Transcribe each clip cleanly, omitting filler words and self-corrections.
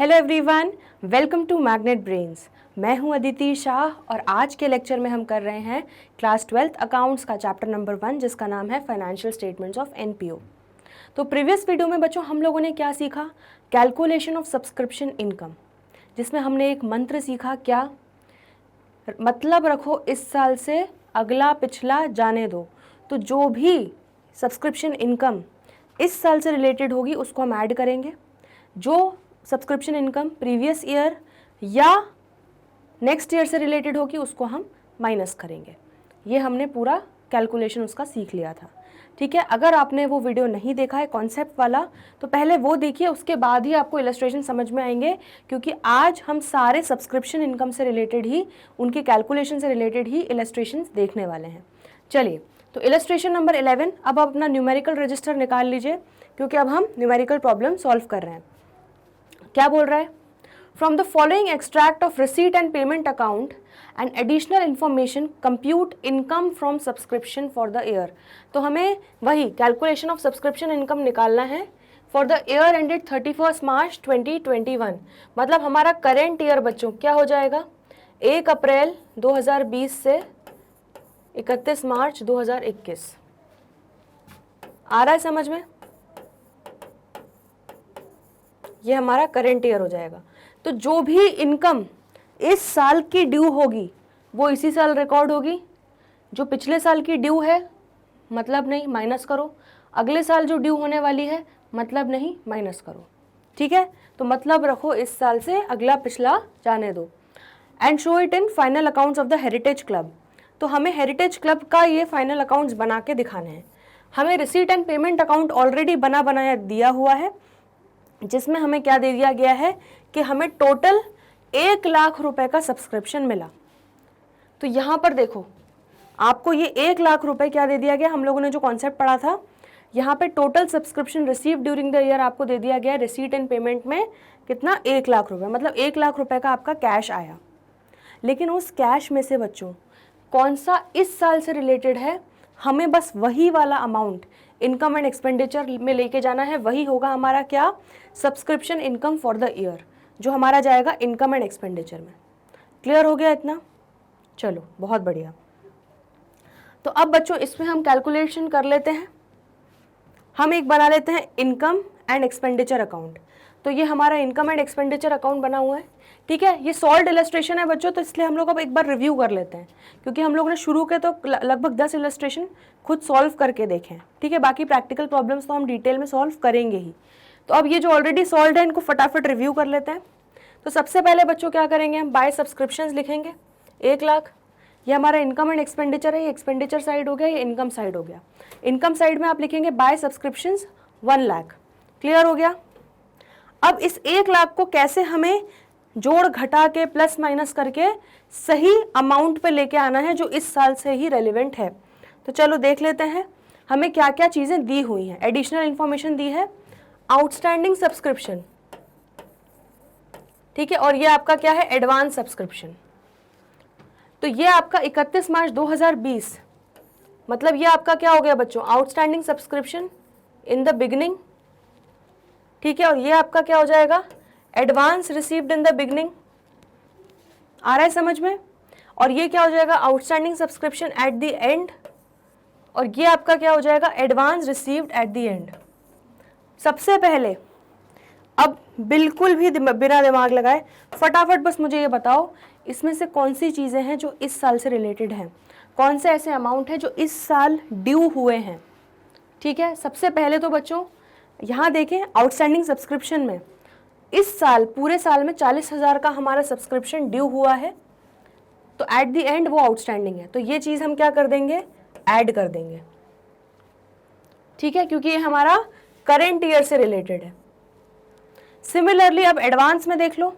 Hello everyone, welcome to Magnet Brains. मैं हूं अदिति शाह और आज के लेक्चर में हम कर रहे हैं क्लास 12th अकाउंट्स का चैप्टर नंबर 1 जिसका नाम है फाइनेंशियल स्टेटमेंट्स ऑफ एनपीओ। तो प्रीवियस वीडियो में बच्चों हम लोगों ने क्या सीखा? कैलकुलेशन ऑफ सब्सक्रिप्शन इनकम, जिसमें हमने एक मंत्र सीखा। क्या मतलब? रखो इस साल से अगला पिछला जाने दो। तो जो भी सब्सक्रिप्शन इनकम इस साल से रिलेटेड होगी उसको हम ऐड करेंगे, जो सब्सक्रिप्शन इनकम प्रीवियस ईयर या नेक्स्ट ईयर से रिलेटेड होगी उसको हम माइनस करेंगे। ये हमने पूरा कैलकुलेशन उसका सीख लिया था। ठीक है, अगर आपने वो वीडियो नहीं देखा है कॉन्सेप्ट वाला तो पहले वो देखिए, उसके बाद ही आपको इलस्ट्रेशन समझ में आएंगे, क्योंकि आज हम सारे सब्सक्रिप्शन इनकम से रिलेटेड ही, उनके कैलकुलेशन से रिलेटेड ही इलस्ट्रेशन देखने वाले हैं। चलिए, तो इलस्ट्रेशन नंबर 11। अब आप अपना न्यूमेरिकल रजिस्टर निकाल लीजिए, क्योंकि अब हम न्यूमेरिकल प्रॉब्लम सॉल्व कर रहे हैं। क्या बोल रहा है? From the following extract of receipt and payment account and additional information compute income from subscription for the year. तो हमें वही कैलकुलेशन ऑफ सब्सक्रिप्शन इनकम निकालना है for the year ended 31 March 2021। मतलब हमारा करेंट ईयर बच्चों क्या हो जाएगा? 1 अप्रैल 2020 से 31 मार्च 2021। आ रहा है समझ में? ये हमारा करंट ईयर हो जाएगा। तो जो भी इनकम इस साल की ड्यू होगी वो इसी साल रिकॉर्ड होगी। जो पिछले साल की ड्यू है मतलब नहीं, माइनस करो। अगले साल जो ड्यू होने वाली है मतलब नहीं, माइनस करो। ठीक है, तो मतलब रखो इस साल से अगला पिछला जाने दो। And show it in final accounts of the heritage club. तो हमें हेरिटेज क्लब का ये फाइनल अकाउंट्स बना के दिखाने हैं। हमें receipt and payment account already बना बनाया दिया हुआ है, जिसमें हमें क्या दे दिया गया है कि हमें टोटल 1 लाख रुपए का सब्सक्रिप्शन मिला। तो यहाँ पर देखो, आपको ये 1 लाख रुपए क्या दे दिया गया? हम लोगों ने जो कॉन्सेप्ट पढ़ा था, यहाँ पे total subscription receive during the year आपको दे दिया गया है रिसीट एंड पेमेंट में कितना? 1 लाख रुपए। मतलब 1 लाख रुपए का आपका कैश आया। लेकिन उस कैश में से बच्चों कौन सा इस साल से रिलेटेड है? हमें बस वही वाला अमाउंट इनकम एंड एक्सपेंडिचर में लेके जाना है। वही होगा हमारा क्या? Subscription income for the year, जो हमारा जाएगा इनकम एंड एक्सपेंडिचर में। क्लियर हो गया इतना? चलो, बहुत बढ़िया। तो अब बच्चों इसमें हम कैलकुलेशन कर लेते हैं। हम एक बना लेते हैं इनकम एंड एक्सपेंडिचर अकाउंट। तो ये हमारा इनकम एंड एक्सपेंडिचर अकाउंट बना हुआ है। ठीक है, ये सॉल्व्ड इलस्ट्रेशन है बच्चों, तो इसलिए हम लोग अब एक बार रिव्यू कर लेते हैं, क्योंकि हम लोग ने शुरू के तो लगभग 10 इलस्ट्रेशन खुद सॉल्व करके देखे हैं। ठीक है, बाकी प्रैक्टिकल प्रॉब्लम्स तो हम डिटेल में सॉल्व करेंगे ही। तो अब ये जो ऑलरेडी सॉल्व्ड है इनको फटाफट रिव्यू कर लेते हैं। तो सबसे पहले बच्चों क्या करेंगे? हम बाय सब्सक्रिप्शंस लिखेंगे 1 लाख। ये हमारा इनकम एंड एक्सपेंडिचर है, ये एक्सपेंडिचर साइड हो गया, ये इनकम साइड हो गया। इनकम साइड में आप लिखेंगे बाय सब्सक्रिप्शंस 1 लाख। क्लियर हो गया? अब इस 1 लाख को कैसे हमें जोड़ घटा के प्लस माइनस करके सही अमाउंट पे लेके आना है जो इस साल से ही रेलिवेंट है। तो चलो देख लेते हैं हमें क्या क्या चीजें दी हुई हैं। एडिशनल इंफॉर्मेशन दी है, आउटस्टैंडिंग सब्सक्रिप्शन। ठीक है, और ये आपका क्या है? Advance subscription. तो ये आपका 31 मार्च 2020, मतलब ये आपका क्या हो गया बच्चों? Outstanding subscription in the beginning. ठीक है, और ये आपका क्या हो जाएगा? Advance received in the beginning. आ रहा है समझ में? और ये क्या हो जाएगा? Outstanding subscription at the end. और ये आपका क्या हो जाएगा? Advance received at the end. सबसे पहले अब बिल्कुल भी बिना दिमाग लगाए फटाफट बस मुझे ये बताओ, इसमें से कौन सी चीजें हैं जो इस साल से रिलेटेड हैं? कौन से ऐसे अमाउंट हैं जो इस साल ड्यू हुए हैं? ठीक है, सबसे पहले तो बच्चों यहाँ देखें, आउटस्टैंडिंग सब्सक्रिप्शन में इस साल पूरे साल में 40,000 का हमारा सब्सक्रिप्शन ड्यू हुआ है। तो एट द एंड वो आउटस्टैंडिंग है, तो ये चीज हम क्या कर देंगे? ऐड कर देंगे। ठीक है, क्योंकि ये हमारा करेंट ईयर से रिलेटेड है। सिमिलरली अब एडवांस में देख लो।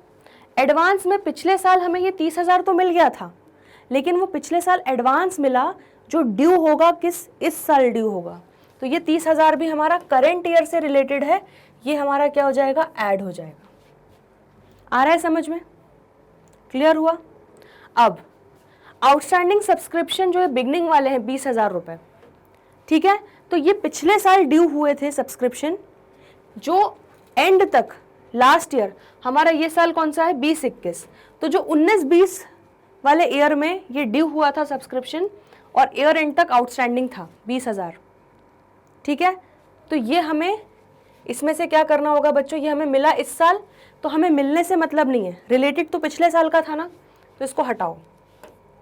एडवांस में पिछले साल हमें ये 30,000 तो मिल गया था, लेकिन वो पिछले साल एडवांस मिला जो ड्यू होगा किस? इस साल ड्यू होगा। तो ये 30,000 भी हमारा करेंट ईयर से रिलेटेड है, ये हमारा क्या हो जाएगा? ऐड हो जाएगा। आ रहा है समझ में? क्लियर हुआ? अब आउटस्टैंडिंग सब्सक्रिप्शन जो है बिगनिंग वाले हैं 20,000 रुपए। ठीक है, तो ये पिछले साल ड्यू हुए थे सब्सक्रिप्शन, जो एंड तक लास्ट ईयर हमारा ये साल कौन सा है, 20-21, तो जो 19-20 वाले ईयर में ये ड्यू हुआ था सब्सक्रिप्शन और ईयर एंड तक आउटस्टैंडिंग था 20,000, ठीक है। तो ये हमें इसमें से क्या करना होगा बच्चों, ये हमें मिला इस साल, तो हमें मिलने से मतलब नहीं है, रिलेटेड तो पिछले साल का था ना, तो इसको हटाओ,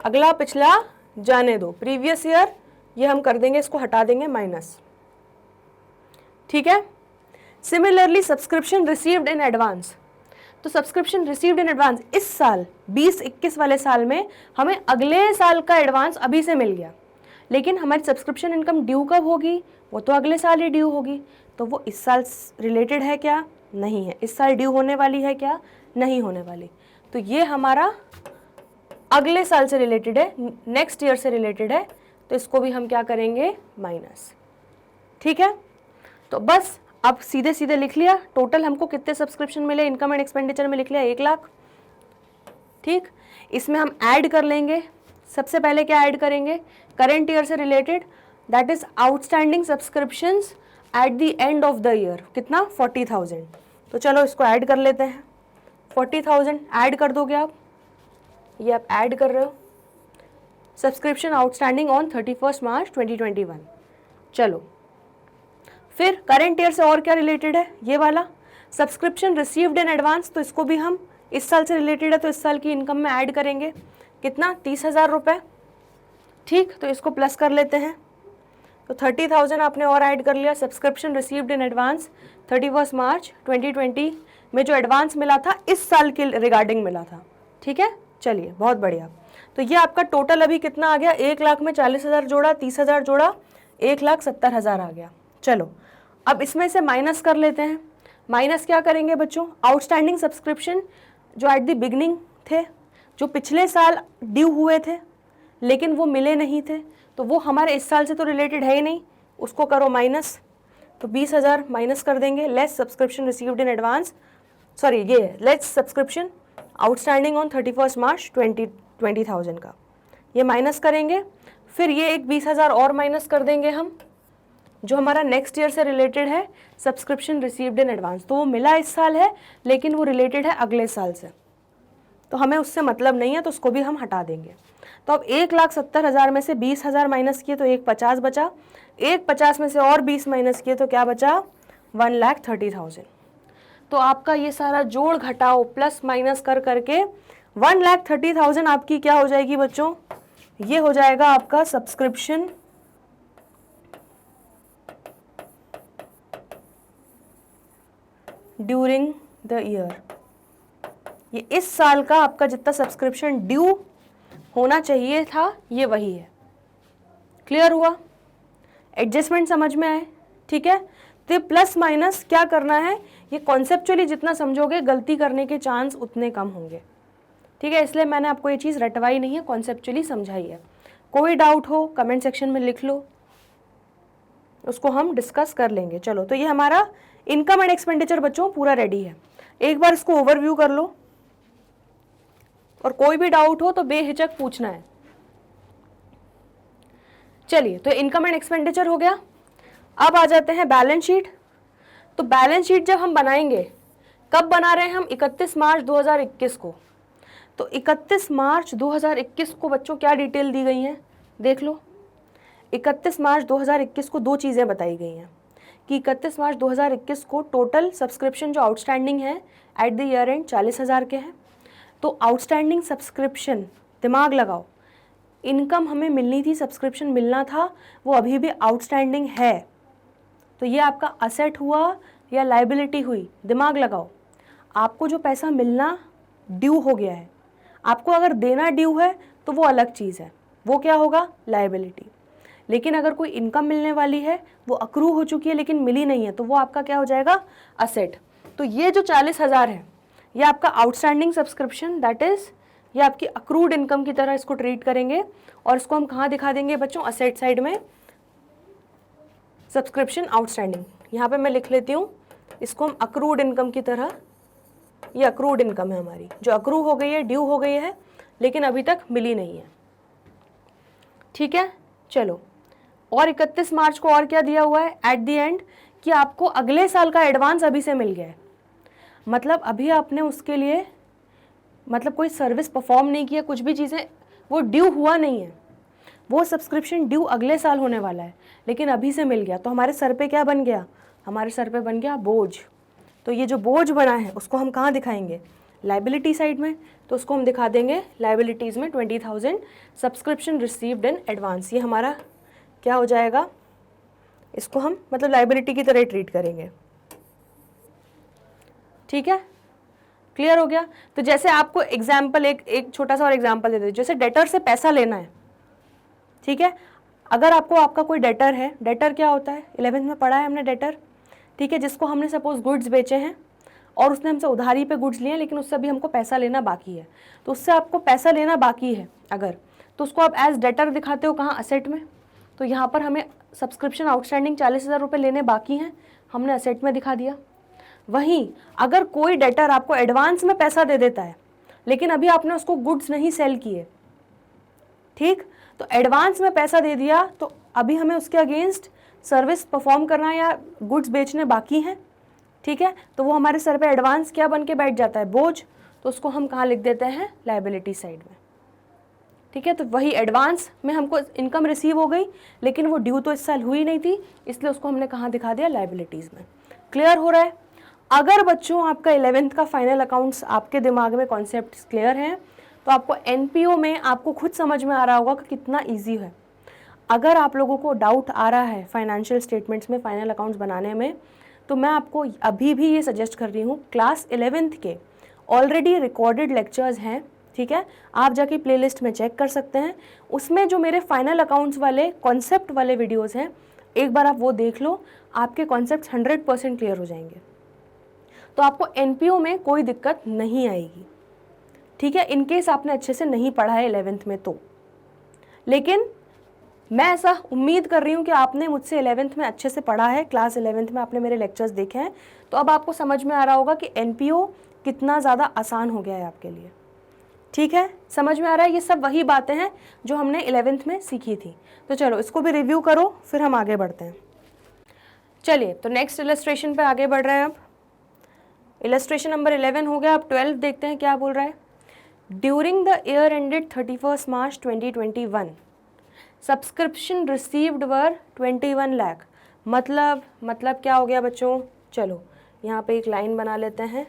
अगला पिछला जाने दो, प्रीवियस ईयर ये हम कर देंगे, इसको हटा देंगे माइनस, ठीक है। Similarly subscription received in advance, तो सब्सक्रिप्शन रिसीव्ड इन एडवांस इस साल 20-21 वाले साल में हमें अगले साल का एडवांस अभी से मिल गया, लेकिन हमारी सब्सक्रिप्शन इनकम ड्यू कब होगी, वो तो अगले साल ही ड्यू होगी, तो वो इस साल रिलेटेड है क्या, नहीं है। इस साल ड्यू होने वाली है क्या, नहीं होने वाली, तो ये हमारा अगले साल से रिलेटेड है, नेक्स्ट ईयर से रिलेटेड है, तो इसको भी हम क्या करेंगे, माइनस, ठीक है। तो बस अब सीधे सीधे लिख लिया, टोटल हमको कितने सब्सक्रिप्शन मिले, इनकम एंड एक्सपेंडिचर में लिख लिया 1 लाख, ठीक। इसमें हम ऐड कर लेंगे, सबसे पहले क्या ऐड करेंगे, करंट ईयर से related, that is outstanding subscriptions eight the end of the year, कितना 40,000, तो चलो इसको ऐड कर लेते हैं, 40,000 ऐड कर दोगे आप, ये आप ऐड कर रहे हो, सब्सक्रिप्शन आउटस्टैंडिंग ऑन 31 मार्च 2021। चलो फिर करंट ईयर से और क्या रिलेटेड है, ये वाला सब्सक्रिप्शन रिसीव्ड इन एडवांस, तो इसको भी हम इस साल से रिलेटेड है, तो इस साल की इनकम में ऐड करेंगे, कितना 30,000 रुपये, ठीक। तो इसको प्लस कर लेते हैं, तो 30,000 आपने और ऐड कर लिया, subscription received in advance 31 March 2020 में जो एडवांस मिला था इस साल के रिगार्डिंग मिला था, ठीक है। चलिए बहुत बढ़िया, तो ये आपका टोटल अभी कितना आ गया, 1 लाख में 40,000 जोड़ा, 30,000 जोड़ा, 1,70,000 आ गया। चलो अब इसमें से माइनस कर लेते हैं, माइनस क्या करेंगे बच्चों, आउटस्टैंडिंग सब्सक्रिप्शन जो एट द बिगनिंग थे, जो पिछले साल ड्यू हुए थे लेकिन वो मिले नहीं थे, तो वो हमारे इस साल से तो रिलेटेड है ही नहीं, उसको करो माइनस, तो 20,000 माइनस कर देंगे, less subscription received in advance, sorry ये लेस सब्सक्रिप्शन आउटस्टैंडिंग ऑन 31 मार्च 20,000 का, ये माइनस करेंगे, फिर ये एक 20,000 और माइनस कर देंगे हम, जो हमारा नेक्स्ट ईयर से रिलेटेड है सब्सक्रिप्शन रिसीव्ड इन एडवांस, तो वो मिला इस साल है लेकिन वो रिलेटेड है अगले साल से, तो हमें उससे मतलब नहीं है, तो उसको भी हम हटा देंगे। तो अब 1,70,000 में से 20,000 माइनस किए तो 1,50,000 बचा, 1,50,000 में से और 20 माइनस किए तो क्या बचा, 1,30,000। तो आपका ये सारा जोड़ घटाओ प्लस माइनस कर करके 1,30,000 आपकी क्या हो जाएगी बच्चों, ये हो जाएगा आपका सब्सक्रिप्शन ड्यूरिंग द ईयर, ये इस साल का आपका जितना सब्सक्रिप्शन ड्यू होना चाहिए था ये वही है। क्लियर हुआ, एडजस्टमेंट समझ में आए, ठीक है। तो प्लस माइनस क्या करना है, ये कॉन्सेप्चुअली जितना समझोगे गलती करने के चांस उतने कम होंगे, ठीक है, इसलिए मैंने आपको ये चीज़ रटवाई नहीं है, कॉन्सेप्चुअली समझाई है। कोई डाउट हो कमेंट सेक्शन में लिख लो, उसको हम डिस्कस कर लेंगे। चलो तो ये हमारा इनकम एंड एक्सपेंडिचर बच्चों पूरा रेडी है, एक बार इसको ओवरव्यू कर लो और कोई भी डाउट हो तो बेहिचक पूछना है। चलिए तो इनकम एंड एक्सपेंडिचर हो गया, अब आ जाते हैं बैलेंस शीट। तो बैलेंस शीट जब हम बनाएंगे, कब बना रहे हैं हम, 31 मार्च 2021 को। तो 31 मार्च 2021 को बच्चों क्या डिटेल दी गई है, देख लो। 31 मार्च 2021 को दो चीज़ें बताई गई हैं कि 31 मार्च 2021 को टोटल सब्सक्रिप्शन जो आउटस्टैंडिंग है एट द ईयर एंड 40,000 के हैं। तो आउटस्टैंडिंग सब्सक्रिप्शन, दिमाग लगाओ, इनकम हमें मिलनी थी, सब्सक्रिप्शन मिलना था, वो अभी भी आउटस्टैंडिंग है, तो ये आपका असेट हुआ या लायबिलिटी हुई, दिमाग लगाओ। आपको जो पैसा मिलना ड्यू हो गया है, आपको अगर देना ड्यू है तो वो अलग चीज़ है, वो क्या होगा, लायबिलिटी। लेकिन अगर कोई इनकम मिलने वाली है, वो अक्रू हो चुकी है लेकिन मिली नहीं है, तो वो आपका क्या हो जाएगा, असेट। तो ये जो 40,000 है ये आपका आउटस्टैंडिंग सब्सक्रिप्शन, दैट इज ये आपकी अक्रूड इनकम की तरह इसको ट्रीट करेंगे, और इसको हम कहाँ दिखा देंगे बच्चों, असेट साइड में, सब्सक्रिप्शन आउटस्टैंडिंग। यहाँ पे मैं लिख लेती हूँ, इसको हम अक्रूड इनकम की तरह, ये अक्रूड इनकम है हमारी, जो अक्रू हो गई है, ड्यू हो गई है लेकिन अभी तक मिली नहीं है, ठीक है। चलो, और 31 मार्च को और क्या दिया हुआ है एट द एंड, कि आपको अगले साल का एडवांस अभी से मिल गया है। मतलब अभी आपने उसके लिए मतलब कोई सर्विस परफॉर्म नहीं किया, कुछ भी चीज़ें, वो ड्यू हुआ नहीं है, वो सब्सक्रिप्शन ड्यू अगले साल होने वाला है, लेकिन अभी से मिल गया तो हमारे सर पे क्या बन गया, हमारे सर पे बन गया बोझ। तो ये जो बोझ बना है उसको हम कहाँ दिखाएंगे, लाइबिलिटी साइड में। तो उसको हम दिखा देंगे लाइबिलिटीज़ में 20,000 सब्सक्रिप्शन रिसीव्ड इन एडवांस। ये हमारा क्या हो जाएगा, इसको हम मतलब लाइबिलिटी की तरह ट्रीट करेंगे। ठीक है, क्लियर हो गया। तो जैसे आपको एग्जाम्पल एक छोटा सा और एग्जाम्पल दे दें, जैसे डेटर से पैसा लेना है, ठीक है। अगर आपका कोई डेटर है, डेटर क्या होता है, 11th में पढ़ा है हमने डेटर, ठीक है, जिसको हमने सपोज गुड्स बेचे हैं और उसने हमसे उधारी पे गुड्स लिए हैं, लेकिन उससे अभी हमको पैसा लेना बाकी है, तो उससे आपको पैसा लेना बाकी है अगर, तो उसको आप एज डेटर दिखाते हो कहाँ, असेट में। तो यहाँ पर हमें सब्सक्रिप्शन आउटस्टैंडिंग 40,000 रुपये लेने बाकी हैं, हमने असेट में दिखा दिया। वहीं अगर कोई डेटर आपको एडवांस में पैसा दे देता है, लेकिन अभी आपने उसको गुड्स नहीं सेल किए, ठीक, तो एडवांस में पैसा दे दिया तो अभी हमें उसके अगेंस्ट सर्विस परफॉर्म करना या गुड्स बेचने बाकी हैं, ठीक है। तो वो हमारे सर पे एडवांस क्या बन के बैठ जाता है, बोझ। तो उसको हम कहाँ लिख देते हैं, लायबिलिटी साइड में, ठीक है। तो वही एडवांस में हमको इनकम रिसीव हो गई, लेकिन वो ड्यू तो इस साल हुई नहीं थी, इसलिए उसको हमने कहाँ दिखा दिया, लायबिलिटीज़ में। क्लियर हो रहा है। अगर बच्चों आपका 11th का फाइनल अकाउंट्स आपके दिमाग में कॉन्सेप्ट क्लियर हैं, तो आपको एनपीओ में आपको खुद समझ में आ रहा होगा कि कितना ईजी है। अगर आप लोगों को डाउट आ रहा है फाइनेंशियल स्टेटमेंट्स में, फाइनल अकाउंट्स बनाने में, तो मैं आपको अभी भी ये सजेस्ट कर रही हूँ, क्लास 11th के ऑलरेडी रिकॉर्डेड लेक्चर्स हैं, ठीक है, आप जाके प्लेलिस्ट में चेक कर सकते हैं। उसमें जो मेरे फाइनल अकाउंट्स वाले कॉन्सेप्ट वाले वीडियोज़ हैं, एक बार आप वो देख लो, आपके कॉन्सेप्ट 100% क्लियर हो जाएंगे। तो आपको एनपीओ में कोई दिक्कत नहीं आएगी, ठीक है, इनकेस आपने अच्छे से नहीं पढ़ा है 11th में तो। लेकिन मैं ऐसा उम्मीद कर रही हूँ कि आपने मुझसे 11th में अच्छे से पढ़ा है, क्लास 11th में आपने मेरे लेक्चर्स देखे हैं, तो अब आपको समझ में आ रहा होगा कि एनपीओ कितना ज़्यादा आसान हो गया है आपके लिए। ठीक है, समझ में आ रहा है। ये सब वही बातें हैं जो हमने 11th में सीखी थी। तो चलो इसको भी रिव्यू करो, फिर हम आगे बढ़ते हैं। चलिए तो नेक्स्ट इलस्ट्रेशन पे आगे बढ़ रहे हैं। अब इलस्ट्रेशन नंबर 11 हो गया, अब 12 देखते हैं क्या बोल रहा है। During the year ended 31 March 2021 subscription received were 21 lakh. मतलब क्या हो गया बच्चों, चलो यहाँ पे एक लाइन बना लेते हैं।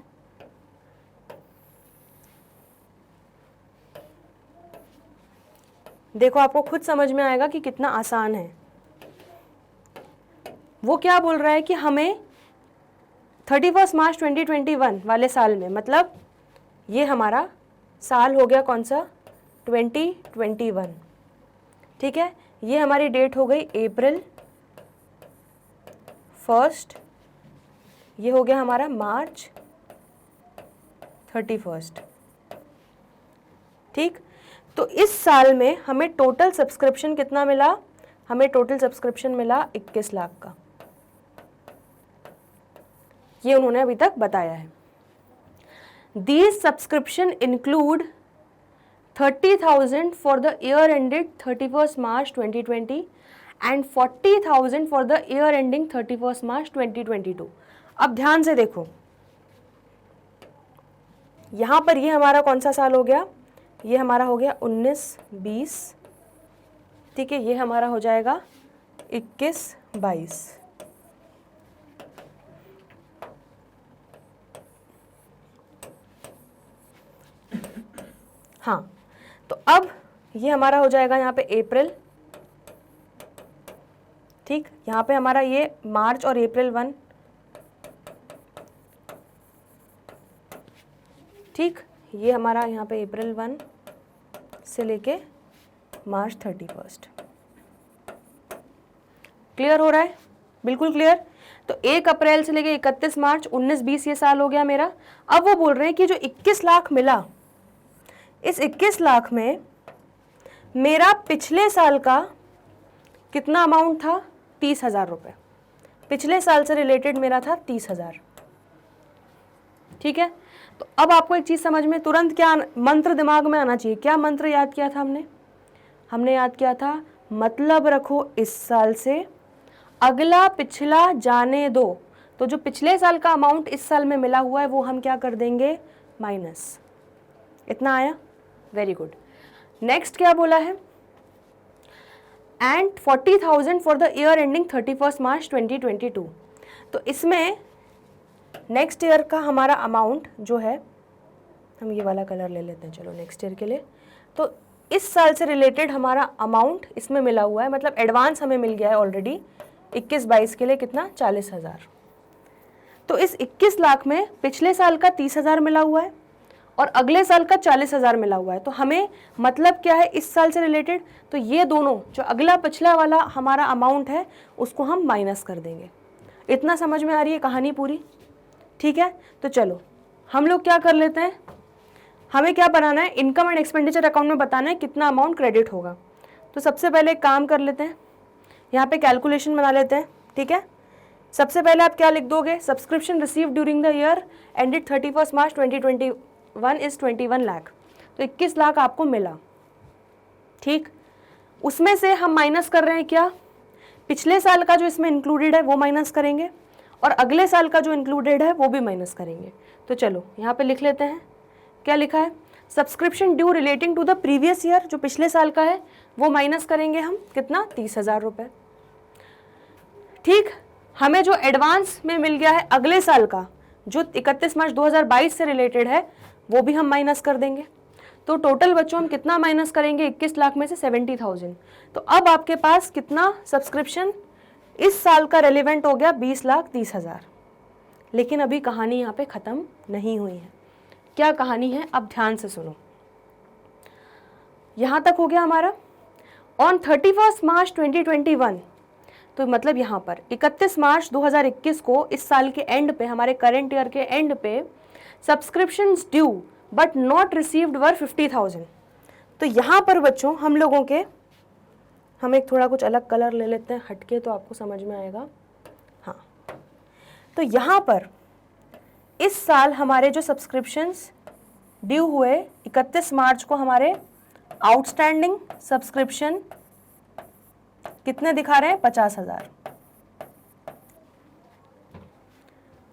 देखो आपको खुद समझ में आएगा कि कितना आसान है। वो क्या बोल रहा है कि हमें 31 मार्च 2021 वाले साल में, मतलब ये हमारा साल हो गया कौन सा, 2021, ठीक है। ये हमारी डेट हो गई अप्रैल 1, ये हो गया हमारा मार्च 31, ठीक। तो इस साल में हमें टोटल सब्सक्रिप्शन कितना मिला, हमें टोटल सब्सक्रिप्शन मिला 21 लाख का। ये उन्होंने अभी तक बताया है। These subscription include 30,000 for the year ended 31st March 2020 and 40,000 for the year ending 31st March 2022। अब ध्यान से देखो, यहाँ पर ये हमारा कौन सा साल हो गया, ये हमारा हो गया 19-20, ठीक है। ये हमारा हो जाएगा 21-22। हाँ, तो अब ये हमारा हो जाएगा यहाँ पे अप्रैल, ठीक। यहाँ पे हमारा ये मार्च और अप्रैल 1, ठीक। ये हमारा यहाँ पे अप्रैल 1 से लेके मार्च 31। क्लियर हो रहा है, बिल्कुल क्लियर। तो 1 अप्रैल से लेके 31 मार्च 19-20 ये साल हो गया मेरा। अब वो बोल रहे हैं कि जो 21 लाख मिला, इस 21 लाख में मेरा पिछले साल का कितना अमाउंट था, 30,000 रुपये। पिछले साल से रिलेटेड मेरा था 30,000, ठीक है। तो अब आपको एक चीज़ समझ में तुरंत क्या मंत्र दिमाग में आना चाहिए, क्या मंत्र याद किया था हमने याद किया था, मतलब रखो इस साल से, अगला पिछला जाने दो। तो जो पिछले साल का अमाउंट इस साल में मिला हुआ है वो हम क्या कर देंगे, माइनस। इतना आया, वेरी गुड। नेक्स्ट क्या बोला है, and 40,000 for the year ending 31 मार्च 2022। तो इसमें नेक्स्ट ईयर का हमारा अमाउंट जो है, हम ये वाला कलर ले लेते हैं चलो नेक्स्ट ईयर के लिए। तो इस साल से रिलेटेड हमारा अमाउंट इसमें मिला हुआ है, मतलब एडवांस हमें मिल गया है ऑलरेडी 21-22 के लिए कितना, 40,000। तो इस 21 लाख में पिछले साल का 30,000 मिला हुआ है और अगले साल का 40,000 मिला हुआ है। तो हमें मतलब क्या है इस साल से रिलेटेड, तो ये दोनों जो अगला पिछला वाला हमारा अमाउंट है उसको हम माइनस कर देंगे। इतना समझ में आ रही है कहानी पूरी, ठीक है। तो चलो हम लोग क्या कर लेते हैं, हमें क्या बनाना है, इनकम एंड एक्सपेंडिचर अकाउंट में बताना है कितना अमाउंट क्रेडिट होगा। तो सबसे पहले एक काम कर लेते हैं, यहाँ पे कैलकुलेशन बना लेते हैं, ठीक है। सबसे पहले आप क्या लिख दोगे, subscription receive during the year ended 31 March 2021 is 21 lakh. तो 21 लाख आपको मिला, ठीक। उसमें से हम माइनस कर रहे हैं क्या, पिछले साल का जो इसमें इंक्लूडेड है वो माइनस करेंगे और अगले साल का जो इंक्लूडेड है वो भी माइनस करेंगे। तो चलो यहाँ पे लिख लेते हैं, क्या लिखा है, subscription due relating to the previous year, जो पिछले साल का है वो माइनस करेंगे हम, कितना, 30,000 रुपये, ठीक। हमें जो एडवांस में मिल गया है अगले साल का जो 31 मार्च 2022 से रिलेटेड है वो भी हम माइनस कर देंगे। तो टोटल बच्चों हम कितना माइनस करेंगे, 21 लाख में से 70,000। तो अब आपके पास कितना सब्सक्रिप्शन इस साल का रेलिवेंट हो गया, 20,30,000। लेकिन अभी कहानी यहाँ पे ख़त्म नहीं हुई है। क्या कहानी है, अब ध्यान से सुनो। यहाँ तक हो गया हमारा। ऑन 31 मार्च 2021, तो मतलब यहाँ पर 31 मार्च 2021 को इस साल के एंड पे, हमारे करंट ईयर के एंड पे, subscriptions due but not received were 50,000। तो यहाँ पर बच्चों हम लोगों के, हम एक थोड़ा कुछ अलग कलर ले लेते हैं हटके, तो आपको समझ में आएगा। हाँ, तो यहाँ पर इस साल हमारे जो सब्सक्रिप्शंस ड्यू हुए 31 मार्च को, हमारे आउटस्टैंडिंग सब्सक्रिप्शन कितने दिखा रहे हैं, 50,000।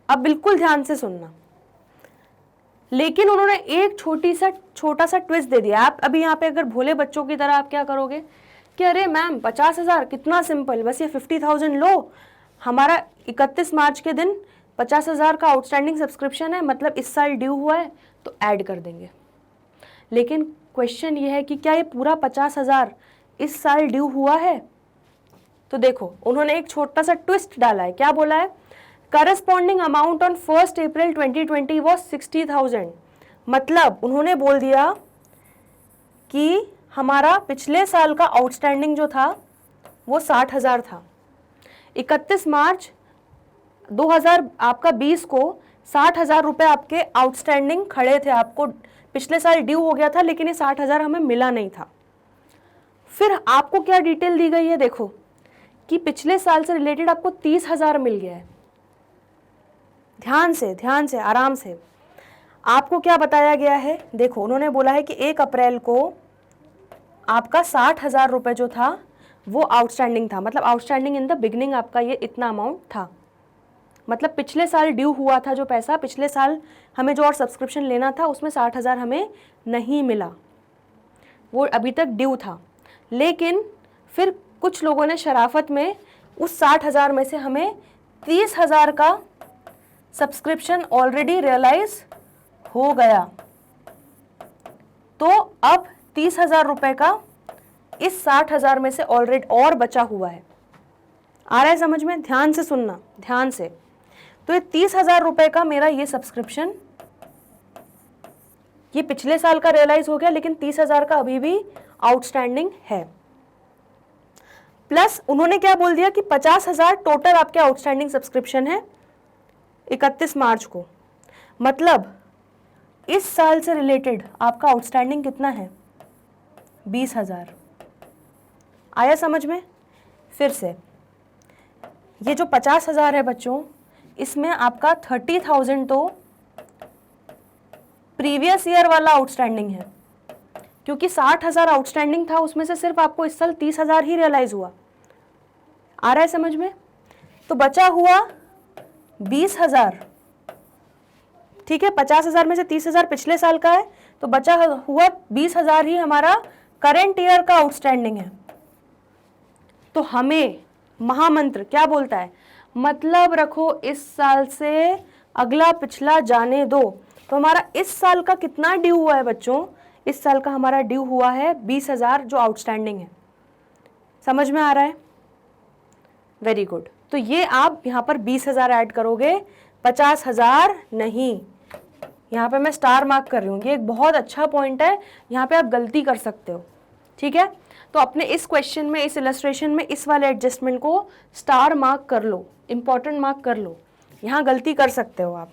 अब बिल्कुल ध्यान से सुनना, लेकिन उन्होंने एक छोटा सा ट्विस्ट दे दिया। आप अभी यहाँ पे अगर भोले बच्चों की तरह आप क्या करोगे कि अरे मैम 50,000 कितना सिंपल, बस ये 50,000 लो, हमारा 31 मार्च के दिन 50,000 का आउटस्टैंडिंग सब्सक्रिप्शन है, मतलब इस साल ड्यू हुआ है तो ऐड कर देंगे। लेकिन क्वेश्चन ये है कि क्या ये पूरा 50,000 इस साल ड्यू हुआ है? तो देखो उन्होंने एक छोटा सा ट्विस्ट डाला है। क्या बोला है, corresponding amount on 1 April 2020 was 60,000। मतलब उन्होंने बोल दिया कि हमारा पिछले साल का आउटस्टैंडिंग जो था वो 60,000 था। 31 मार्च 2020 को 60,000 रुपये आपके आउटस्टैंडिंग खड़े थे, आपको पिछले साल ड्यू हो गया था, लेकिन ये 60,000 हमें मिला नहीं था। फिर आपको क्या डिटेल दी गई है, देखो कि पिछले साल से रिलेटेड आपको 30,000 मिल गया है। ध्यान से आराम से, आपको क्या बताया गया है, देखो उन्होंने बोला है कि 1 अप्रैल को आपका 60,000 रुपये जो था वो आउटस्टैंडिंग था, मतलब आउटस्टैंडिंग इन द बिगनिंग आपका ये इतना अमाउंट था। मतलब पिछले साल ड्यू हुआ था जो पैसा, पिछले साल हमें जो और सब्सक्रिप्शन लेना था उसमें 60,000 हमें नहीं मिला, वो अभी तक ड्यू था। लेकिन फिर कुछ लोगों ने शराफत में उस 60,000 में से हमें 30,000 का सब्सक्रिप्शन ऑलरेडी रियलाइज हो गया। तो अब 30,000 रुपये का इस 60,000 में से ऑलरेडी और बचा हुआ है। आ रहा है समझ में? ध्यान से सुनना, ध्यान से। तो ये 30,000 रुपये का मेरा ये सब्सक्रिप्शन, ये पिछले साल का रियलाइज हो गया, लेकिन 30,000 का अभी भी आउटस्टैंडिंग है। प्लस उन्होंने क्या बोल दिया कि 50,000 टोटल आपके आउटस्टैंडिंग सब्सक्रिप्शन है 31 मार्च को। मतलब इस साल से रिलेटेड आपका आउटस्टैंडिंग कितना है, 20,000। आया समझ में? फिर से ये जो 50,000 है बच्चों, इसमें आपका 30,000 तो प्रीवियस ईयर वाला आउटस्टैंडिंग है, क्योंकि 60,000 आउटस्टैंडिंग था, उसमें से सिर्फ आपको इस साल 30,000 ही रियलाइज हुआ। आ रहा है समझ में? तो बचा हुआ 20,000, ठीक है, 50,000 में से 30,000 पिछले साल का है, तो बचा हुआ 20,000 ही हमारा करंट ईयर का आउटस्टैंडिंग है। तो हमें महामंत्र क्या बोलता है, मतलब रखो इस साल से अगला पिछला जाने दो। तो हमारा इस साल का कितना ड्यू हुआ है बच्चों, इस साल का हमारा ड्यू हुआ है 20,000 जो आउटस्टैंडिंग है। समझ में आ रहा है? Very good. तो ये आप यहाँ पर 20,000 ऐड करोगे, 50,000 नहीं। यहाँ पे मैं स्टार मार्क कर रही हूँ, ये एक बहुत अच्छा पॉइंट है, यहाँ पे आप गलती कर सकते हो, ठीक है। तो अपने इस क्वेश्चन में, इस इलस्ट्रेशन में इस वाले एडजस्टमेंट को स्टार मार्क कर लो, इंपॉर्टेंट मार्क कर लो, यहाँ गलती कर सकते हो आप।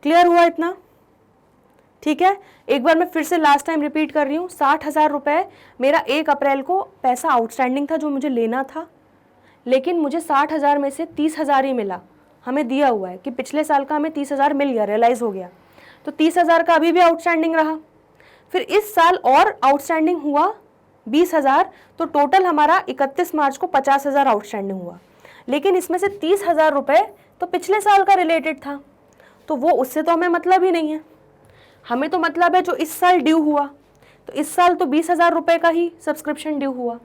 क्लियर हुआ इतना? ठीक है, एक बार मैं फिर से लास्ट टाइम रिपीट कर रही हूँ, 60,000 रुपये मेरा 1 अप्रैल को पैसा आउटस्टैंडिंग था जो मुझे लेना था, लेकिन मुझे 60,000 में से 30,000 ही मिला। हमें दिया हुआ है कि पिछले साल का हमें 30,000 मिल गया, रियलाइज़ हो गया, तो 30,000 का अभी भी आउटस्टैंडिंग रहा। फिर इस साल और आउटस्टैंडिंग हुआ 20,000, तो टोटल हमारा 31 मार्च को 50,000 आउटस्टैंडिंग हुआ। लेकिन इसमें से 30,000 रुपये तो पिछले साल का रिलेटेड था, तो वो उससे तो हमें मतलब ही नहीं है। हमें तो मतलब है जो इस साल ड्यू हुआ, तो इस साल तो 20,000 रुपये का ही सब्सक्रिप्शन ड्यू हुआ,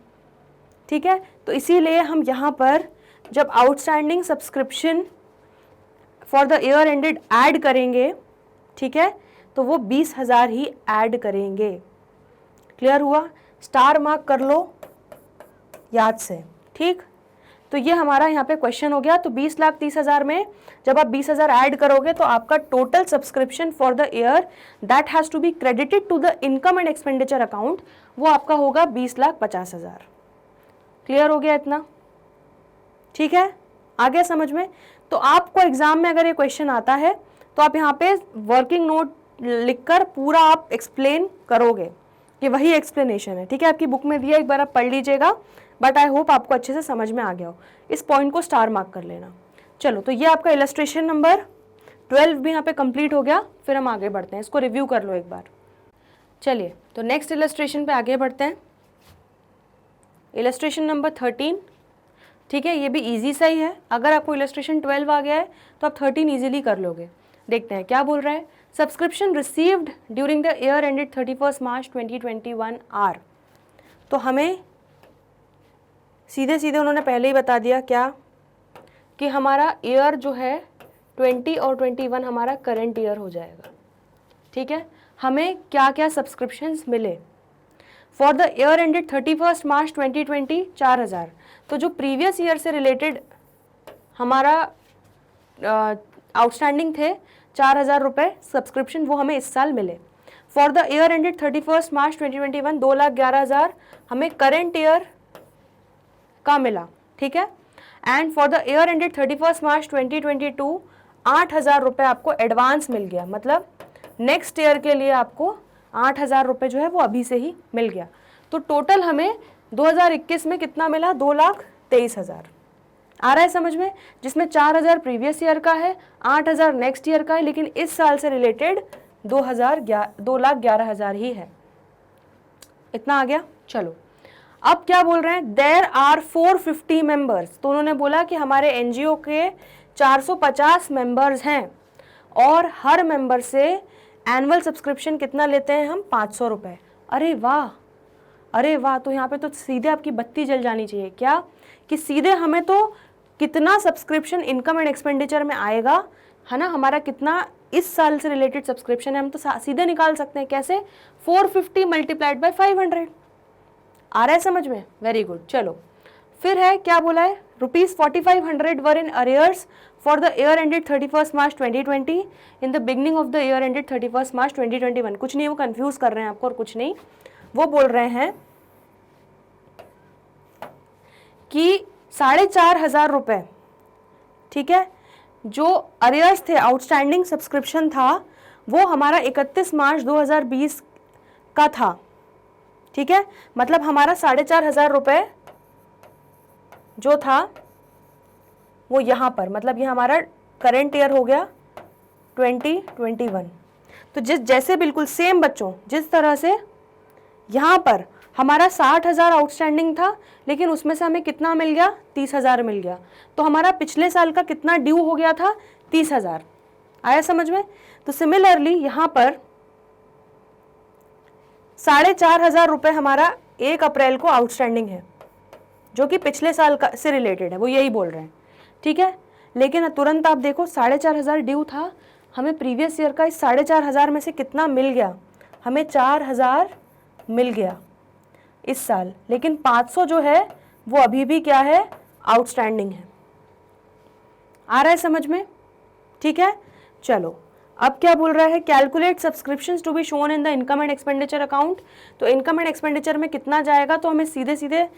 ठीक है। तो इसीलिए हम यहाँ पर जब outstanding subscription for the year ended add करेंगे, ठीक है, तो वो 20,000 ही ऐड करेंगे। क्लियर हुआ? स्टार मार्क कर लो याद से, ठीक। तो ये हमारा यहाँ पे क्वेश्चन हो गया। तो 20,30,000 में जब आप 20,000 ऐड करोगे तो आपका total subscription for the year that has to be credited to the income and expenditure account, वो आपका होगा 20,50,000। क्लियर हो गया इतना? ठीक है, आ गया समझ में? तो आपको एग्जाम में अगर ये क्वेश्चन आता है तो आप यहाँ पे वर्किंग नोट लिखकर पूरा आप एक्सप्लेन करोगे, ये वही एक्सप्लेनेशन है, ठीक है। आपकी बुक में दिया, एक बार आप पढ़ लीजिएगा, बट आई होप आपको अच्छे से समझ में आ गया हो। इस पॉइंट को स्टार मार्क कर लेना। चलो, तो ये आपका इलस्ट्रेशन नंबर 12 भी यहाँ पे कंप्लीट हो गया। फिर हम आगे बढ़ते हैं, इसको रिव्यू कर लो एक बार। चलिए, तो नेक्स्ट इलस्ट्रेशन पे आगे बढ़ते हैं। इलस्ट्रेशन नंबर 13, ठीक है, ये भी इजी सा ही है। अगर आपको इलस्ट्रेशन 12 आ गया है तो आप 13 इजीली कर लोगे। देखते हैं क्या बोल रहा है। Subscription received during the year ended 31 March 2021 are. तो हमें सीधे सीधे उन्होंने पहले ही बता दिया क्या, कि हमारा ईयर जो है 20 और 21 हमारा करंट ईयर हो जाएगा, ठीक है। हमें क्या क्या सब्सक्रिप्शंस मिले for the year ended 31 March 2020, 4,000। तो जो प्रीवियस ईयर से रिलेटेड हमारा आउटस्टैंडिंग थे 4,000 रुपये सब्सक्रिप्शन, वो हमें इस साल मिले। For the year ended 31 March 2021, 2,11,000 हमें करंट ईयर का मिला, ठीक है। And for the year ended 31 मार्च 2022, 8,000 रुपये आपको एडवांस मिल गया, मतलब नेक्स्ट ईयर के लिए आपको 8,000 रुपये जो है वो अभी से ही मिल गया। तो टोटल हमें 2021 में कितना मिला, 2,23,000। आ रहा है समझ में? जिसमें 4,000 प्रीवियस ईयर का है, 8,000 नेक्स्ट ईयर का है, लेकिन इस साल से रिलेटेड 2,11,000 ही है। इतना आ गया। चलो, अब क्या बोल रहे हैं, देयर आर 450 मेंबर्स। तो उन्होंने बोला कि हमारे एनजीओ के 450 मेंबर्स हैं और हर मेंबर से एनुअल सब्सक्रिप्शन कितना लेते हैं हम, 500 रुपये। अरे वाह, अरे वाह। तो यहाँ पे तो सीधे आपकी बत्ती जल जानी चाहिए क्या, कि सीधे हमें तो कितना सब्सक्रिप्शन इनकम एंड एक्सपेंडिचर में आएगा, है ना, हमारा कितना इस साल से रिलेटेड सब्सक्रिप्शन है, हम तो सीधे निकाल सकते हैं। कैसे? 450 मल्टीप्लाइड बाय 500। आ रहा है समझ में? Very good. चलो, फिर है क्या बोला है, ₹4,500 were in arrears for the year ended 31 March 2020 in the beginning of the year ended 31 March 2021। कुछ नहीं, वो कंफ्यूज कर रहे हैं आपको और कुछ नहीं। वो बोल रहे हैं कि 4,500 रुपये, ठीक है, जो अरियर्स थे, आउटस्टैंडिंग सब्सक्रिप्शन था, वो हमारा 31 मार्च 2020 का था, ठीक है। मतलब हमारा 4,500 रुपये जो था वो यहाँ पर, मतलब ये हमारा करंट ईयर हो गया 2021। तो जैसे बिल्कुल सेम बच्चों, जिस तरह से यहाँ पर हमारा 60,000 आउटस्टैंडिंग था, लेकिन उसमें से हमें कितना मिल गया, 30,000 मिल गया। तो हमारा पिछले साल का कितना ड्यू हो गया था, 30,000। आया समझ में? तो सिमिलरली यहाँ पर 4,500 रुपये हमारा 1 अप्रैल को आउटस्टैंडिंग है, जो कि पिछले साल का से रिलेटेड है, वो यही बोल रहे हैं, ठीक है। लेकिन तुरंत आप देखो 4,500 ड्यू था, हमें प्रीवियस ईयर का इस 4,500 में से कितना मिल गया, हमें 4,000 मिल गया इस साल, लेकिन 500 जो है वो अभी भी क्या है, आउटस्टैंडिंग है। आ रहा है समझ में? ठीक है, चलो अब क्या बोल रहा है, calculate subscriptions to be shown in the income and expenditure account. तो इनकम एंड एक्सपेंडिचर में कितना जाएगा, तो हमें सीधे सीधे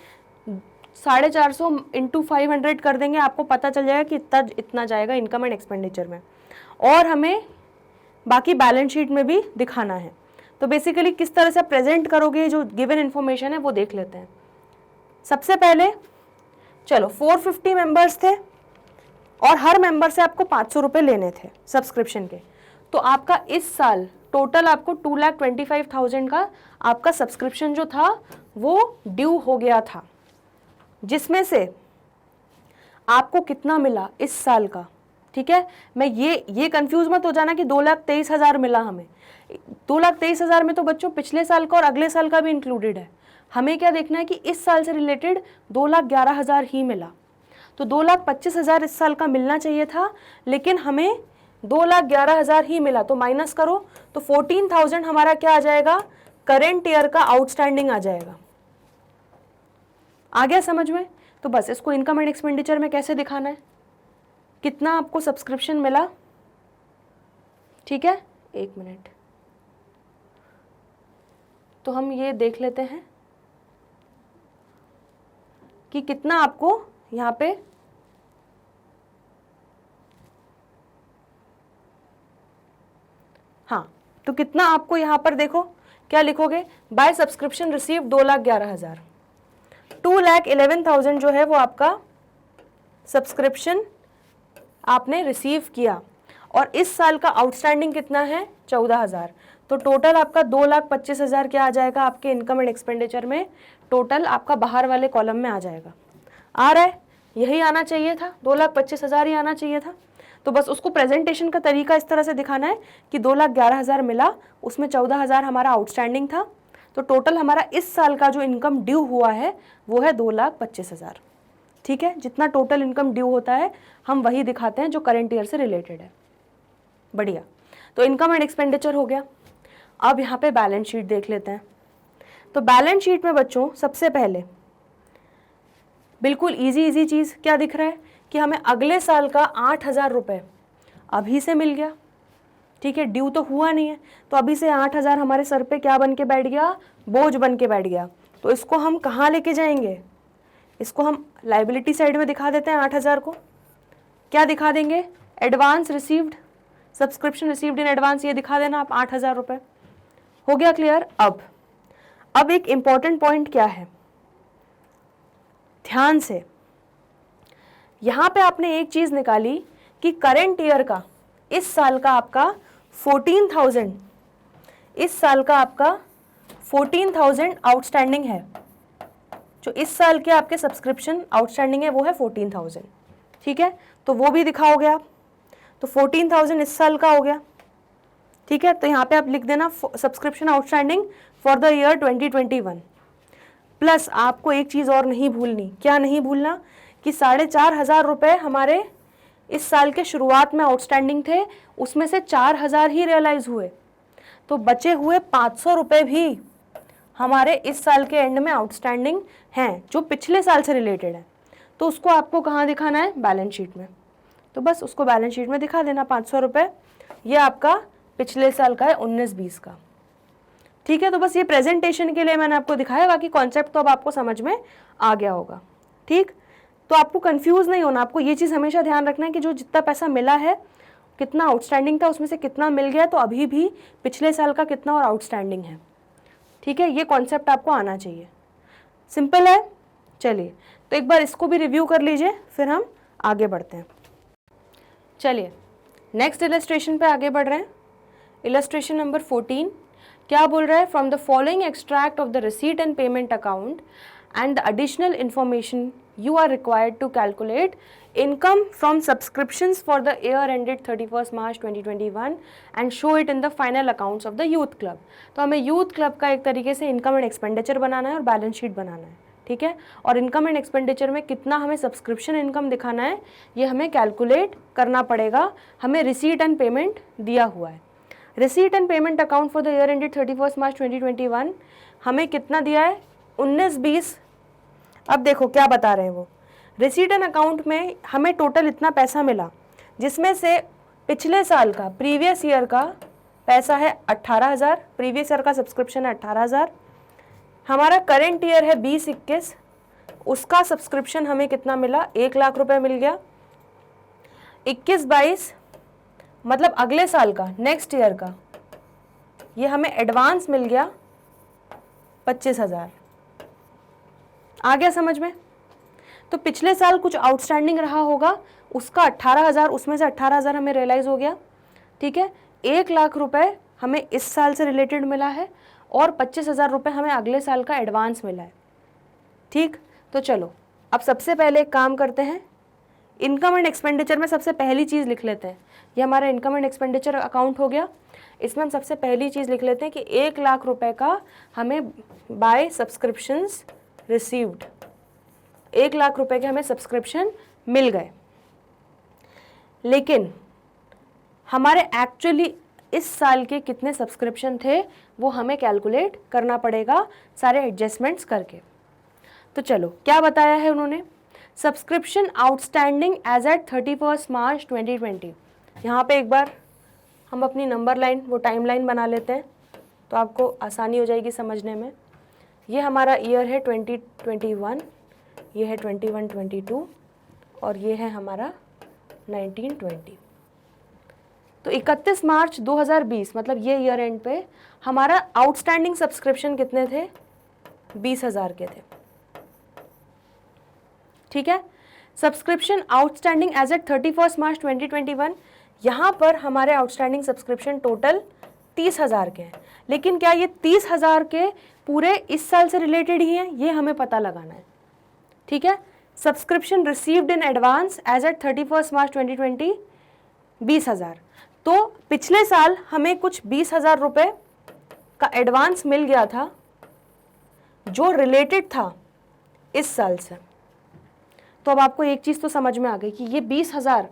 450 इंटू 500 कर देंगे, आपको पता चल जाएगा कि इतना जाएगा इनकम एंड एक्सपेंडिचर में, और हमें बाकी बैलेंस शीट में भी दिखाना है। तो बेसिकली किस तरह से प्रेजेंट करोगे जो गिवन इन्फॉर्मेशन है वो देख लेते हैं। सबसे पहले चलो 450 मेंबर्स थे और हर मेंबर से आपको 500 रुपये लेने थे सब्सक्रिप्शन के। तो आपका इस साल टोटल आपको 2,25,000 का आपका सब्सक्रिप्शन जो था वो ड्यू हो गया था, जिसमें से आपको कितना मिला इस साल का, ठीक है। मैं ये कंफ्यूज मत हो जाना कि 2,23,000 मिला हमें। 2,23,000 में तो बच्चों पिछले साल का और अगले साल का भी इंक्लूडेड है। हमें क्या देखना है कि इस साल से रिलेटेड 2,11,000 ही मिला। तो 2,25,000 इस साल का मिलना चाहिए था, लेकिन हमें 2,11,000 ही मिला। तो माइनस करो तो 14,000 हमारा क्या आ जाएगा, करेंट ईयर का आउटस्टैंडिंग आ जाएगा। आ गया समझ में? तो बस इसको इनकम एंड एक्सपेंडिचर में कैसे दिखाना है, कितना आपको सब्सक्रिप्शन मिला, ठीक है। एक मिनट, तो हम ये देख लेते हैं कि कितना आपको यहाँ पे हाँ, तो कितना आपको यहाँ पर देखो क्या लिखोगे, बाय सब्सक्रिप्शन रिसीव 2,11,000, 2,11,000 जो है वो आपका सब्सक्रिप्शन आपने रिसीव किया, और इस साल का आउटस्टैंडिंग कितना है, 14,000। तो टोटल आपका 2,25,000 क्या आ जाएगा आपके इनकम एंड एक्सपेंडिचर में, टोटल आपका बाहर वाले कॉलम में आ जाएगा। आ रहा है, यही आना चाहिए था, 2,25,000 ही आना चाहिए था। तो बस उसको प्रेजेंटेशन का तरीका इस तरह से दिखाना है कि 2,11,000 मिला, उसमें 14,000 हमारा आउटस्टैंडिंग था। तो टोटल हमारा इस साल का जो इनकम ड्यू हुआ है वो है 2,25,000, ठीक है। जितना टोटल इनकम ड्यू होता है हम वही दिखाते हैं जो करंट ईयर से रिलेटेड है। बढ़िया, तो इनकम एंड एक्सपेंडिचर हो गया। अब यहाँ पे बैलेंस शीट देख लेते हैं। तो बैलेंस शीट में बच्चों सबसे पहले बिल्कुल इजी चीज़ क्या दिख रहा है कि हमें अगले साल का 8,000 रुपये अभी से मिल गया, ठीक है। ड्यू तो हुआ नहीं है, तो अभी से 8,000 हमारे सर पे क्या बन के बैठ गया, बोझ बन के बैठ गया। तो इसको हम कहाँ लेके जाएंगे, इसको हम लाइबिलिटी साइड में दिखा देते हैं। 8,000 को क्या दिखा देंगे, advance received, subscription received in advance, ये दिखा देना आप 8,000 रुपये। हो गया क्लियर? अब एक इंपॉर्टेंट पॉइंट क्या है, ध्यान से यहां पे आपने एक चीज निकाली कि करंट ईयर का इस साल का आपका 14,000, इस साल का आपका 14,000 आउटस्टैंडिंग है। जो इस साल के आपके सब्सक्रिप्शन आउटस्टैंडिंग है वो है 14,000, ठीक है। तो वो भी दिखाओगे आप, तो 14,000 इस साल का हो गया, ठीक है। तो यहाँ पे आप लिख देना subscription outstanding for the year 2021। Plus आपको एक चीज़ और नहीं भूलनी, क्या नहीं भूलना, कि 4,500 रुपये हमारे इस साल के शुरुआत में आउटस्टैंडिंग थे, उसमें से 4,000 ही रियलाइज हुए। तो बचे हुए 500 रुपये भी हमारे इस साल के एंड में आउटस्टैंडिंग हैं, जो पिछले साल से रिलेटेड है। तो उसको आपको कहाँ दिखाना है, बैलेंस शीट में। तो बस उसको बैलेंस शीट में दिखा देना 500 रुपये, ये आपका पिछले साल का है 19-20 का, ठीक है। तो बस ये प्रेजेंटेशन के लिए मैंने आपको दिखाया, बाकी कॉन्सेप्ट तो अब आपको समझ में आ गया होगा, ठीक। तो आपको कंफ्यूज नहीं होना, आपको ये चीज़ हमेशा ध्यान रखना है कि जो जितना पैसा मिला है, कितना आउटस्टैंडिंग था, उसमें से कितना मिल गया, तो अभी भी पिछले साल का कितना और आउटस्टैंडिंग है, ठीक है। ये कॉन्सेप्ट आपको आना चाहिए, सिंपल है। चलिए तो एक बार इसको भी रिव्यू कर लीजिए, फिर हम आगे बढ़ते हैं। चलिए नेक्स्ट इलस्ट्रेशन पे आगे बढ़ रहे हैं। इलस्ट्रेशन नंबर 14, क्या बोल रहा है, from the following extract of the receipt and payment account and the additional information you are required to calculate income from subscriptions for the year ended 31st March 2021 and show it in the final accounts of the youth club. तो हमें youth club का एक तरीके से income and expenditure बनाना है और balance sheet बनाना है, ठीक है। और इनकम एंड एक्सपेंडिचर में कितना हमें सब्सक्रिप्शन इनकम दिखाना है ये हमें कैलकुलेट करना पड़ेगा। हमें रिसीट एंड पेमेंट दिया हुआ है। Receipt and payment account for the year ended 31st March 2021 हमें कितना दिया है, 19-20। अब देखो क्या बता रहे हैं वो, रिसीट एंड अकाउंट में हमें टोटल इतना पैसा मिला, जिसमें से पिछले साल का प्रीवियस ईयर का पैसा है 18,000, प्रीवियस ईयर का सब्सक्रिप्शन है 18,000। हमारा करेंट ईयर है 20-21, उसका सब्सक्रिप्शन हमें कितना मिला, 1 लाख रुपए मिल गया। 21-22 मतलब अगले साल का, नेक्स्ट ईयर का, ये हमें एडवांस मिल गया 25,000। आ गया समझ में? तो पिछले साल कुछ आउटस्टैंडिंग रहा होगा, उसका 18,000, उसमें से 18,000 हमें रियलाइज हो गया, ठीक है। 1 लाख रुपए हमें इस साल से रिलेटेड मिला है और 25,000 रुपये हमें अगले साल का एडवांस मिला है, ठीक। तो चलो अब सबसे पहले एक काम करते हैं, इनकम एंड एक्सपेंडिचर में सबसे पहली चीज़ लिख लेते हैं। ये हमारा इनकम एंड एक्सपेंडिचर अकाउंट हो गया। इसमें हम सबसे पहली चीज़ लिख लेते हैं कि 1 लाख रुपए का हमें बाय सब्सक्रिप्शंस रिसीव्ड, 1 लाख रुपए के हमें सब्सक्रिप्शन मिल गए। लेकिन हमारे एक्चुअली इस साल के कितने सब्सक्रिप्शन थे वो हमें कैलकुलेट करना पड़ेगा सारे एडजस्टमेंट्स करके। तो चलो क्या बताया है उन्होंने, subscription outstanding as at 31st March 2020। यहाँ पे एक बार हम अपनी नंबर लाइन, वो टाइम लाइन बना लेते हैं तो आपको आसानी हो जाएगी समझने में। ये हमारा ईयर है 2021, ये है 21-22 और ये है हमारा 19-20। तो 31 मार्च 2020 मतलब ये ईयर एंड पे हमारा आउटस्टैंडिंग सब्सक्रिप्शन कितने थे, 20,000 के थे, ठीक है। Subscription outstanding as at 31st March 2021, यहाँ पर हमारे आउटस्टैंडिंग सब्सक्रिप्शन टोटल 30,000 के हैं। लेकिन क्या ये 30,000 के पूरे इस साल से रिलेटेड ही हैं, ये हमें पता लगाना है, ठीक है। Subscription received in advance as at 31st March 2020 20,000। तो पिछले साल हमें कुछ 20,000 रुपये का एडवांस मिल गया था जो रिलेटेड था इस साल से। तो अब आपको एक चीज़ तो समझ में आ गई कि ये 20,000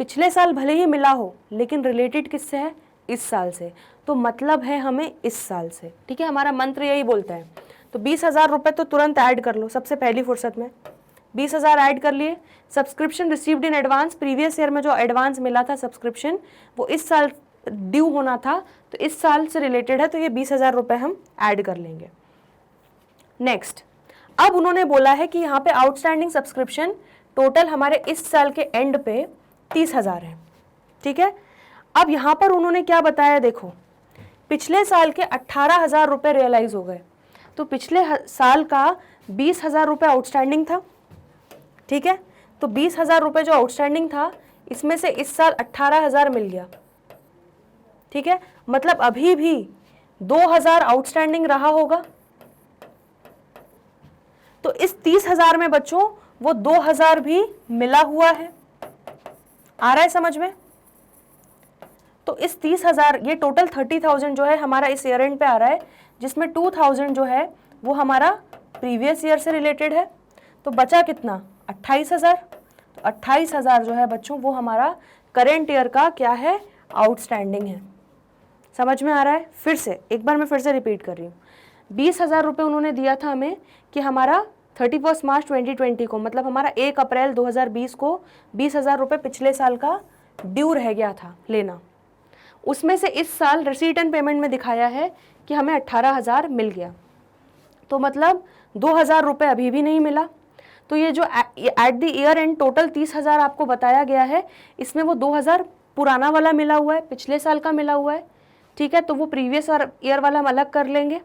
पिछले साल भले ही मिला हो लेकिन रिलेटेड किससे है, इस साल से। तो मतलब है हमें इस साल से, ठीक है। हमारा मंत्र यही बोलता है। तो 20,000 रुपये तो तुरंत ऐड कर लो, सबसे पहली फुर्सत में 20,000 ऐड कर लिए। Subscription received in advance, previous year में जो एडवांस मिला था सब्सक्रिप्शन वो इस साल ड्यू होना था, तो इस साल से रिलेटेड है, तो ये 20,000 रुपये हम ऐड कर लेंगे। नेक्स्ट, अब उन्होंने बोला है कि यहाँ पे आउटस्टैंडिंग सब्सक्रिप्शन टोटल हमारे इस साल के एंड पे 30,000 है, ठीक है। अब यहाँ पर उन्होंने क्या बताया, देखो पिछले साल के 18,000 रुपये रियलाइज हो गए, तो पिछले साल का 20,000 रुपये आउटस्टैंडिंग था, ठीक है। तो 20,000 रुपये जो आउटस्टैंडिंग था इसमें से इस साल 18,000 मिल गया, ठीक है। मतलब अभी भी 2,000 आउटस्टैंडिंग रहा होगा। तो इस 30,000 में बच्चों वो 2,000 भी मिला हुआ है। आ रहा है समझ में? तो इस 30,000, ये टोटल 30,000 जो है हमारा इस ईयर एंड पे आ रहा है, जिसमें 2,000 जो है वो हमारा प्रीवियस ईयर से रिलेटेड है। तो बचा कितना, 28,000। तो 28,000 जो है बच्चों वो हमारा करेंट ईयर का क्या है, आउटस्टैंडिंग है। समझ में आ रहा है? फिर से एक बार मैं फिर से रिपीट कर रही हूँ। 20,000 रुपये उन्होंने दिया था हमें कि हमारा 31 मार्च 2020 को, मतलब हमारा 1 अप्रैल 2020 को 20,000 रुपये पिछले साल का ड्यू रह गया था लेना। उसमें से इस साल रिसीट एंड पेमेंट में दिखाया है कि हमें 18,000 मिल गया। तो मतलब 2,000 रुपये अभी भी नहीं मिला। तो ये जो at the year and total 30,000 आपको बताया गया है, इसमें वो 2,000 पुराना वाला मिला हुआ है, पिछले साल का मिला हुआ है, ठीक है। तो वो प्रीवियस ईयर वाला हम अलग कर लेंगे।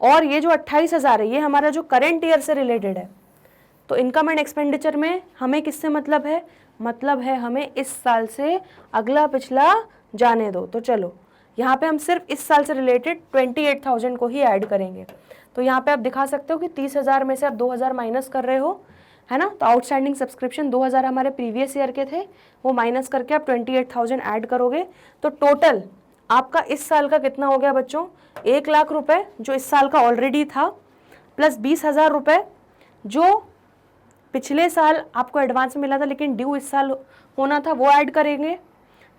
और ये जो 28,000 है ये हमारा जो करेंट ईयर से रिलेटेड है। तो इनकम एंड एक्सपेंडिचर में हमें किससे मतलब है, मतलब है हमें इस साल से, अगला पिछला जाने दो। तो चलो यहाँ पे हम सिर्फ इस साल से रिलेटेड 28,000 को ही ऐड करेंगे। तो यहाँ पे आप दिखा सकते हो कि 30,000 में से आप 2,000 माइनस कर रहे हो, है ना। तो आउटस्टैंडिंग सब्सक्रिप्शन 2,000 हमारे प्रीवियस ईयर के थे, वो माइनस करके आप 28,000 ऐड करोगे तो टोटल आपका इस साल का कितना हो गया बच्चों, 1 लाख रुपए जो इस साल का ऑलरेडी था, प्लस 20,000 रुपये जो पिछले साल आपको एडवांस में मिला था लेकिन ड्यू इस साल होना था, वो ऐड करेंगे,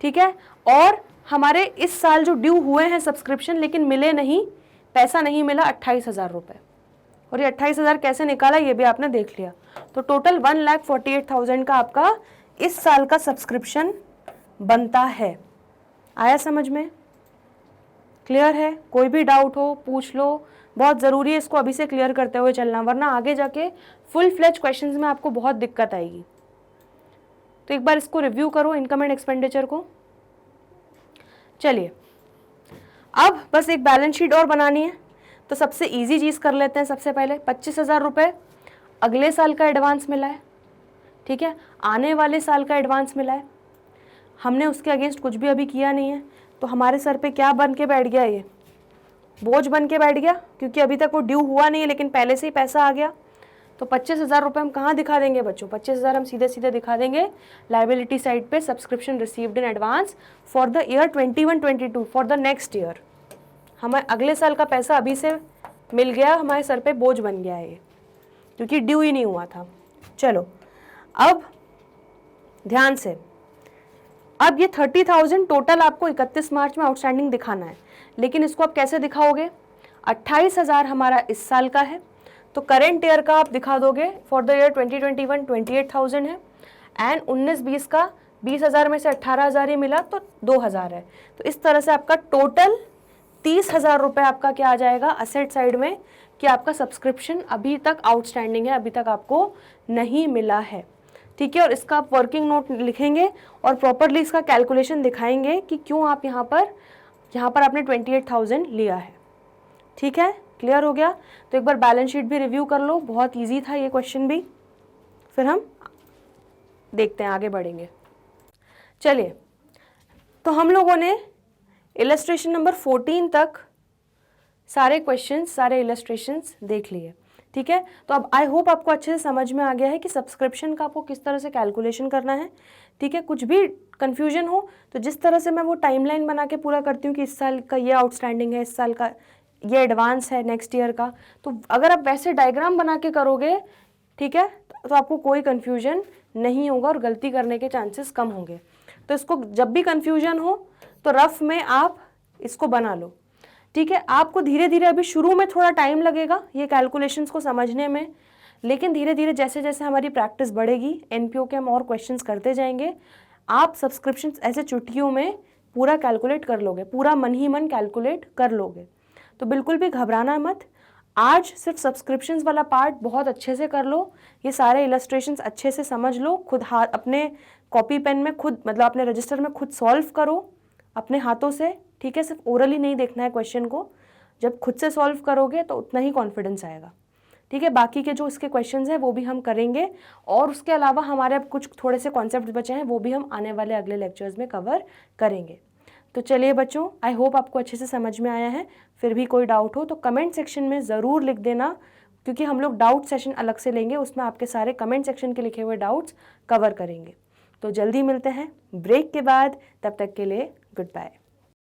ठीक है। और हमारे इस साल जो ड्यू हुए हैं सब्सक्रिप्शन लेकिन मिले नहीं, पैसा नहीं मिला, 28,000 रुपये। और ये 28,000 कैसे निकाला ये भी आपने देख लिया। तो टोटल 1,48,000 का आपका इस साल का सब्सक्रिप्शन बनता है। आया समझ में? क्लियर है? कोई भी डाउट हो पूछ लो, बहुत ज़रूरी है इसको अभी से क्लियर करते हुए चलना, वरना आगे जाके फुल फ्लेज क्वेश्चंस में आपको बहुत दिक्कत आएगी। तो एक बार इसको रिव्यू करो, इनकम एंड एक्सपेंडिचर को। चलिए अब बस एक बैलेंस शीट और बनानी है, तो सबसे इजी चीज़ कर लेते हैं। सबसे पहले 25,000 रुपये अगले साल का एडवांस मिला है, ठीक है, आने वाले साल का एडवांस मिला है, हमने उसके अगेंस्ट कुछ भी अभी किया नहीं है, तो हमारे सर पे क्या बन के बैठ गया, ये बोझ बन के बैठ गया, क्योंकि अभी तक वो ड्यू हुआ नहीं है लेकिन पहले से ही पैसा आ गया। तो 25,000 रुपये हम कहाँ दिखा देंगे बच्चों, 25,000 हम सीधे सीधे दिखा देंगे लाइबिलिटी साइड पे, subscription received in advance for the year 21-22 for the next year. हमें अगले साल का पैसा अभी से मिल गया, हमारे सर पे बोझ बन गया है ये, क्योंकि ड्यू ही नहीं हुआ था। चलो अब ध्यान से, अब ये 30,000 टोटल आपको 31 मार्च में आउटस्टैंडिंग दिखाना है, लेकिन इसको आप कैसे दिखाओगे, 28,000 हमारा इस साल का है, तो करेंट ईयर का आप दिखा दोगे फॉर द ईयर 2021 28,000 है, एंड 19-20 का 20,000 में से 18,000 ही मिला तो 2,000 है। तो इस तरह से आपका टोटल 30,000 रुपये आपका क्या आ जाएगा असेट साइड में, कि आपका सब्सक्रिप्शन अभी तक आउटस्टैंडिंग है, अभी तक आपको नहीं मिला है, ठीक है। और इसका आप वर्किंग नोट लिखेंगे और प्रॉपरली इसका कैलकुलेशन दिखाएंगे कि क्यों आप यहाँ पर आपने 28,000 लिया है, ठीक है। क्लियर हो गया? तो एक बार बैलेंस शीट भी रिव्यू कर लो, बहुत इजी था ये क्वेश्चन भी, फिर हम देखते हैं आगे बढ़ेंगे। चलिए, तो हम लोगों ने इलस्ट्रेशन नंबर 14 तक सारे क्वेश्चंस, सारे इलस्ट्रेशंस देख लिए, ठीक है। तो अब आई होप आपको अच्छे से समझ में आ गया है कि सब्सक्रिप्शन का आपको किस तरह से कैलकुलेशन करना है, ठीक है। कुछ भी कन्फ्यूजन हो तो जिस तरह से मैं वो टाइमलाइन बना के पूरा करती हूँ कि इस साल का ये आउटस्टैंडिंग है, इस साल का ये एडवांस है नेक्स्ट ईयर का, तो अगर आप वैसे डायग्राम बना के करोगे, ठीक है, तो आपको कोई कन्फ्यूजन नहीं होगा और गलती करने के चांसेस कम होंगे। तो इसको जब भी कन्फ्यूजन हो तो रफ में आप इसको बना लो, ठीक है। आपको धीरे धीरे, अभी शुरू में थोड़ा टाइम लगेगा ये कैलकुलेशंस को समझने में, लेकिन धीरे धीरे जैसे जैसे हमारी प्रैक्टिस बढ़ेगी, एनपीओ के हम और क्वेश्चंस करते जाएंगे, आप सब्सक्रिप्शंस ऐसे चुटकियों में पूरा कैलकुलेट कर लोगे, पूरा मन ही मन कैलकुलेट कर लोगे। तो बिल्कुल भी घबराना मत, आज सिर्फ सब्सक्रिप्शंस वाला पार्ट बहुत अच्छे से कर लो, ये सारे इलस्ट्रेशंस अच्छे से समझ लो, खुद हाथ अपने कॉपी पेन में खुद, मतलब अपने रजिस्टर में खुद सॉल्व करो अपने हाथों से, ठीक है। सिर्फ ओरली नहीं देखना है क्वेश्चन को, जब खुद से सॉल्व करोगे तो उतना ही कॉन्फिडेंस आएगा, ठीक है। बाकी के जो इसके क्वेश्चंस हैं वो भी हम करेंगे, और उसके अलावा हमारे अब कुछ थोड़े से कॉन्सेप्ट बचे हैं वो भी हम आने वाले अगले लेक्चर्स में कवर करेंगे। तो चलिए बच्चों, आई होप आपको अच्छे से समझ में आया है। फिर भी कोई डाउट हो तो कमेंट सेक्शन में ज़रूर लिख देना, क्योंकि हम लोग डाउट सेशन अलग से लेंगे, उसमें आपके सारे कमेंट सेक्शन के लिखे हुए डाउट्स कवर करेंगे। तो जल्दी मिलते हैं ब्रेक के बाद, तब तक के लिए गुड बाय।